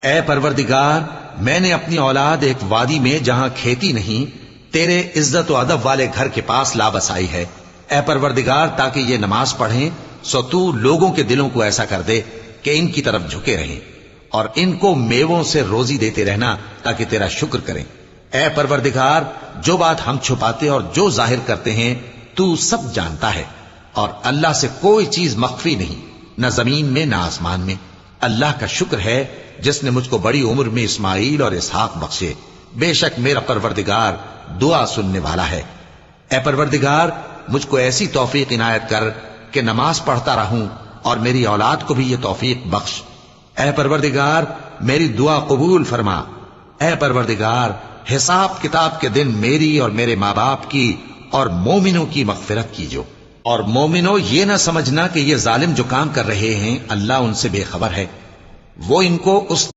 اے پروردگار، میں نے اپنی اولاد ایک وادی میں جہاں کھیتی نہیں تیرے عزت و ادب والے گھر کے پاس لا بسائی ہے۔ اے پروردگار، تاکہ یہ نماز پڑھیں سو تو لوگوں کے دلوں کو ایسا کر دے کہ ان کی طرف جھکے رہیں، اور ان کو میووں سے روزی دیتے رہنا تاکہ تیرا شکر کریں۔ اے پروردگار، جو بات ہم چھپاتے اور جو ظاہر کرتے ہیں تو سب جانتا ہے، اور اللہ سے کوئی چیز مخفی نہیں، نہ زمین میں نہ آسمان میں۔ اللہ کا شکر ہے جس نے مجھ کو بڑی عمر میں اسماعیل اور اسحاق بخشے، بے شک میرا پروردگار دعا سننے والا ہے۔ اے پروردگار، مجھ کو ایسی توفیق عنایت کر کہ نماز پڑھتا رہوں، اور میری اولاد کو بھی یہ توفیق بخش۔ اے پروردگار، میری دعا قبول فرما۔ اے پروردگار، حساب کتاب کے دن میری اور میرے ماں باپ کی اور مومنوں کی مغفرت کیجو، اور مومنوں یہ نہ سمجھنا کہ یہ ظالم جو کام کر رہے ہیں اللہ ان سے بے خبر ہے، وہ ان کو اس